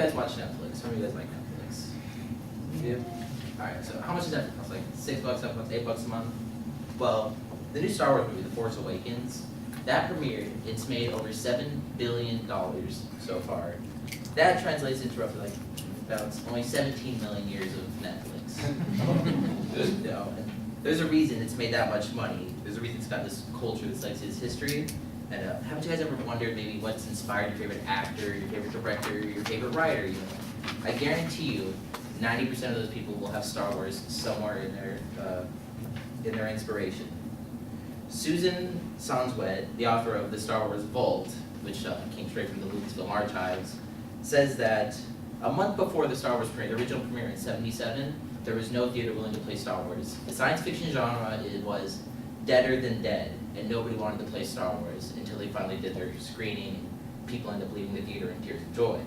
guys watch Netflix? How many of you guys like Netflix? You? Alright, so how much does Netflix cost? Like $6, $7, $8 a month? Well, the new Star Wars movie, The Force Awakens, that premiered. It's made over $7 billion so far. That translates into roughly like about only 17 million years of Netflix. No, and there's a reason it's made that much money. There's a reason it's got this culture, this like its history. And haven't you guys ever wondered maybe what's inspired your favorite actor, your favorite director, your favorite writer? You know, I guarantee you, 90% of those people will have Star Wars somewhere in their inspiration. Susan Sonswet, the author of the Star Wars Vault, which came straight from the Lucasfilm archives, says that a month before the Star Wars premiere, the original premiere in '77, there was no theater willing to play Star Wars. The science fiction genre was deader than dead, and nobody wanted to play Star Wars until they finally did their screening, and people ended up leaving the theater in tears of joy.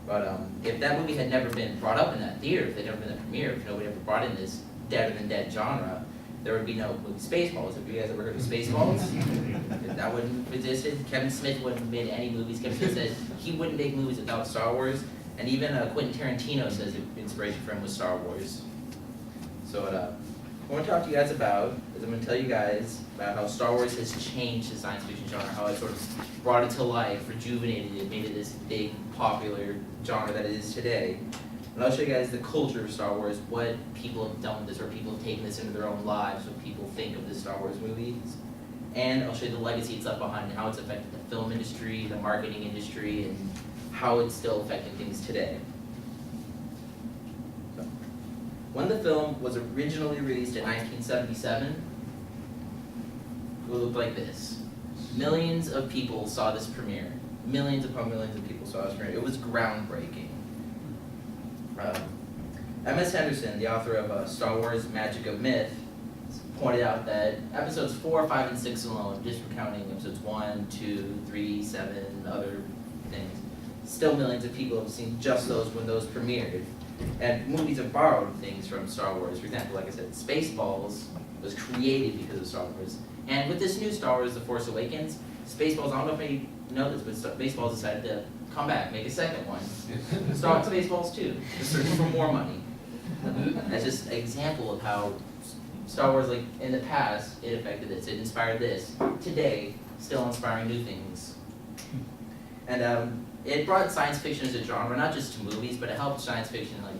But if that movie had never been brought up in that theater, if they'd never been the premiere, if nobody ever brought in this deader than dead genre, there would be no movie Spaceballs. Have you guys ever heard of Spaceballs? If that wouldn't have existed, Kevin Smith wouldn't have made any movies. Kevin Smith said he wouldn't make movies without Star Wars, and even Quentin Tarantino says the inspiration for him was Star Wars. So what I want to talk to you guys about is I'm going to tell you guys about how Star Wars has changed the science fiction genre, how it sort of brought it to life, rejuvenated it, made it this big, popular genre that it is today. And I'll show you guys the culture of Star Wars, what people have done with this, or people have taken this into their own lives, what people think of the Star Wars movies. And I'll show you the legacy it's left behind, and how it's affected the film industry, the marketing industry, and how it's still affecting things today. So, when the film was originally released in 1977, it looked like this. Millions of people saw this premiere. Millions upon millions of people saw this premiere. It was groundbreaking. M.S. Henderson, the author of Star Wars Magic of Myth, pointed out that episodes 4, 5, and 6 alone, just recounting episodes 1, 2, 3, 7, other things, still millions of people have seen just those when those premiered. And movies have borrowed things from Star Wars. For example, like I said, Spaceballs was created because of Star Wars. And with this new Star Wars, The Force Awakens, Spaceballs, I don't know if any know this, but Spaceballs decided to come back, make a second one. Start Spaceballs 2, just searching for more money. That's just an example of how Star Wars, like in the past, it affected this, it inspired this. Today, still inspiring new things. And it brought science fiction as a genre, not just to movies, but it helped science fiction like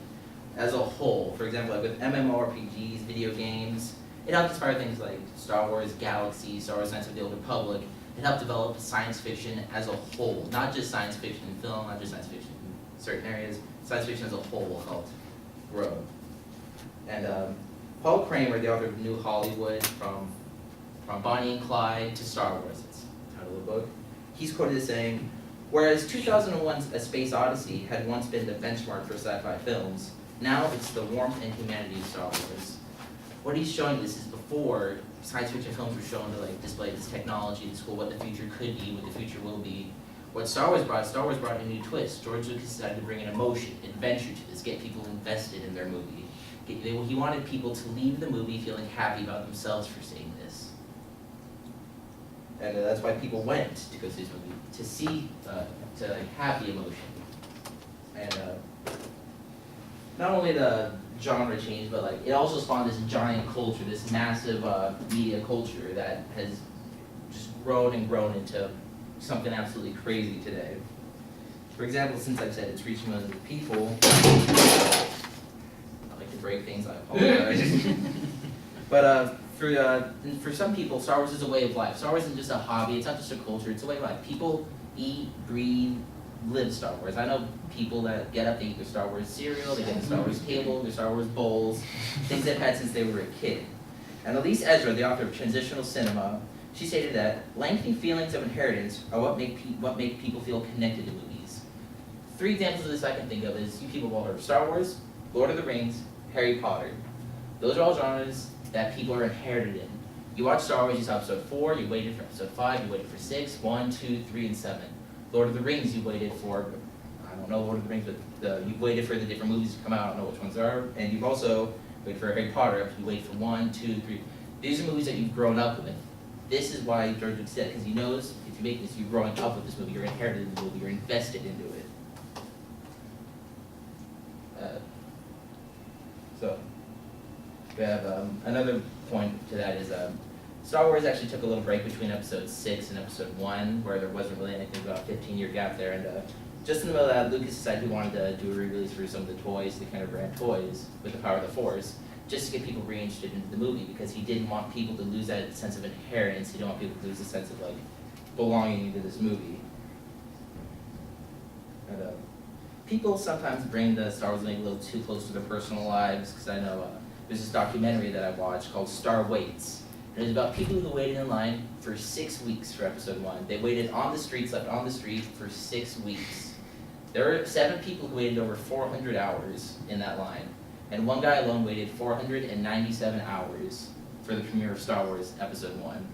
as a whole. For example, like with MMORPGs, video games, it helped inspire things like Star Wars Galaxy, Star Wars Knights of the Old Republic. It helped develop science fiction as a whole, not just science fiction in film, not just science fiction in certain areas. Science fiction as a whole helped grow. And Paul Kramer, the author of New Hollywood, from Bonnie and Clyde to Star Wars, it's the title of the book, he's quoted as saying, whereas 2001's A Space Odyssey had once been the benchmark for sci-fi films, now it's the warmth and humanity of Star Wars. What he's showing this is before science fiction films were shown to like display this technology, this cool, what the future could be, what the future will be. What Star Wars brought a new twist. George Lucas decided to bring an emotion, adventure to this, get people invested in their movie. He wanted people to leave the movie feeling happy about themselves for seeing this. And that's why people went to go see this movie, to see, to like, have the emotion. And not only the genre changed, but like it also spawned this giant culture, this massive media culture that has just grown and grown into something absolutely crazy today. For example, since I've said it's reaching millions of people, I like to break things, I apologize. But for some people, Star Wars is a way of life. Star Wars isn't just a hobby, it's not just a culture, it's a way of life. People eat, breathe, live Star Wars. I know people that get up, they eat their Star Wars cereal, they get the Star Wars table, their Star Wars bowls, things they've had since they were a kid. And Elise Ezra, the author of Transitional Cinema, she stated that lengthy feelings of inheritance are what make people feel connected to movies. 3 examples of this I can think of is you people have all heard of Star Wars, Lord of the Rings, Harry Potter. Those are all genres that people are inherited in. You watch Star Wars, you saw episode 4, you waited for episode 5, you waited for 6, 1, 2, 3, and 7. Lord of the Rings, you waited for, I don't know Lord of the Rings, but you waited for the different movies to come out, I don't know which ones are, and you've also waited for Harry Potter, you wait for 1, 2, 3. These are movies that you've grown up with. This is why George Lucas said, because he knows if you make this, you're growing up with this movie, you're inherited in the movie, you're invested into it. We have another point to that is Star Wars actually took a little break between episode 6 and episode 1, where there wasn't really anything, about a 15-year gap there, and just in the middle of that, Lucas decided he wanted to do a re-release for some of the toys, the kind of brand toys, with the power of the Force, just to get people re-interested into the movie, because he didn't want people to lose that sense of inheritance. He didn't want people to lose the sense of like belonging to this movie. And, people sometimes bring the Star Wars maybe a little too close to their personal lives, because I know there's this documentary that I watched called Star Waits. And it was about people who waited in line for 6 weeks for episode 1. They waited on the street, slept on the street for 6 weeks. There were 7 people who waited over 400 hours in that line. And one guy alone waited 497 hours for the premiere of Star Wars Episode 1.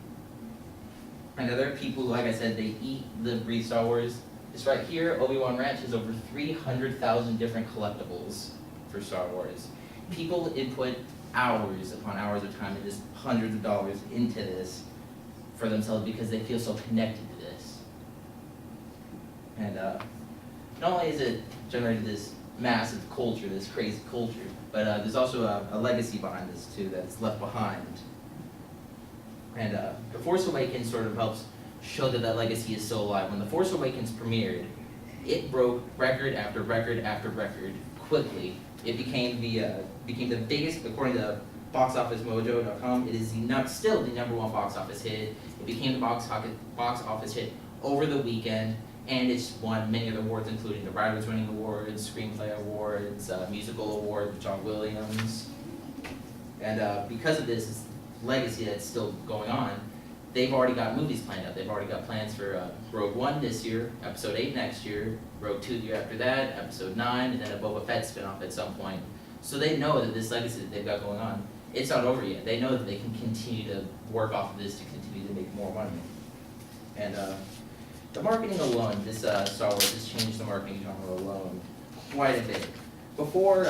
And other people, like I said, they eat, live, breathe Star Wars. This right here, Obi-Wan Ranch, has over 300,000 different collectibles for Star Wars. People input hours upon hours of time and just hundreds of dollars into this for themselves because they feel so connected to this. And not only has it generated this massive culture, this crazy culture, but there's also a legacy behind this too that's left behind. And The Force Awakens sort of helps show that that legacy is still alive. When The Force Awakens premiered, it broke record after record after record quickly. It became the biggest, according to BoxOfficeMojo.com, it is still the #1 box office hit. It became the box office hit over the weekend, and it's won many other awards, including the Writers' Winning Awards, Screenplay Awards, Musical Award with John Williams. And because of this legacy that's still going on, they've already got movies planned out. They've already got plans for Rogue One this year, Episode 8 next year, Rogue 2 the year after that, Episode 9, and then a Boba Fett spinoff at some point. So they know that this legacy that they've got going on, it's not over yet. They know that they can continue to work off of this to continue to make more money. And the marketing alone, this Star Wars has changed the marketing genre alone quite a bit. Before,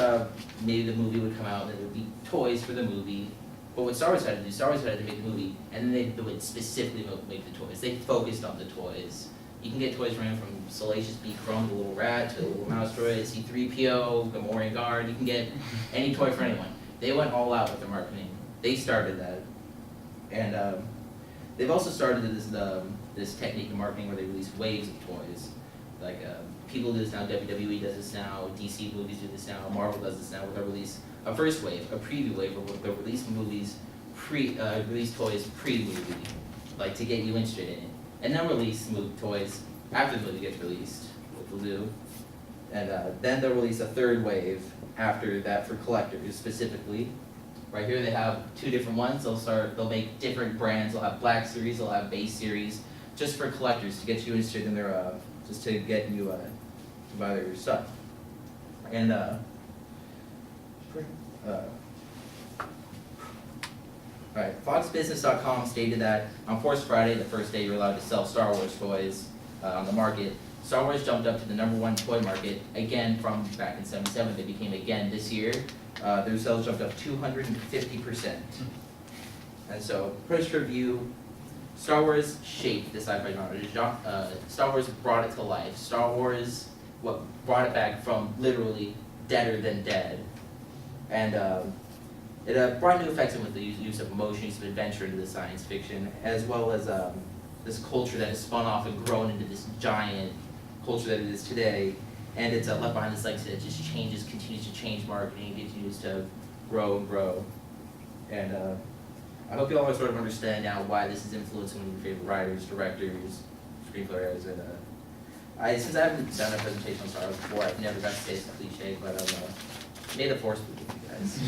maybe the movie would come out and there would be toys for the movie. But what Star Wars had to do, Star Wars had to make the movie, and then they would specifically make the toys. They focused on the toys. You can get toys from Salacious B. Crumb, the little rat, to the little mouse droid, C-3PO, Gamorrean Guard. You can get any toy for anyone. They went all out with their marketing. They started that. And they've also started this technique of marketing where they release waves of toys. Like people do this now, WWE does this now, DC movies do this now, Marvel does this now, where they release a first wave, a preview wave, where they'll release movies, release toys pre-movie, like to get you interested in it, and then release toys after the movie gets released, which we'll do, and then they'll release a third wave after that for collectors specifically. Right here they have 2 different ones. They'll make different brands. They'll have Black Series, they'll have Base Series, just for collectors to get you interested in their, just to get you to buy their stuff, and. Alright, FoxBusiness.com stated that on Force Friday, the first day you're allowed to sell Star Wars toys on the market, Star Wars jumped up to the #1 toy market, again from back in '77, they became again this year. Their sales jumped up 250%. And so, first review, Star Wars shaped the sci-fi genre. Star Wars brought it to life. Star Wars brought it back from literally deader than dead. And it brought new effects in with the use of emotion, use of adventure into the science fiction, as well as this culture that has spun off and grown into this giant culture that it is today. And it's left behind this legacy that just changes, continues to change marketing, continues to grow and grow. And I hope you all sort of understand now why this is influencing one of your favorite writers, directors, screenplayers, and since I haven't done a presentation on Star Wars before, I've never got to say it's cliche, but may the Force be with you guys.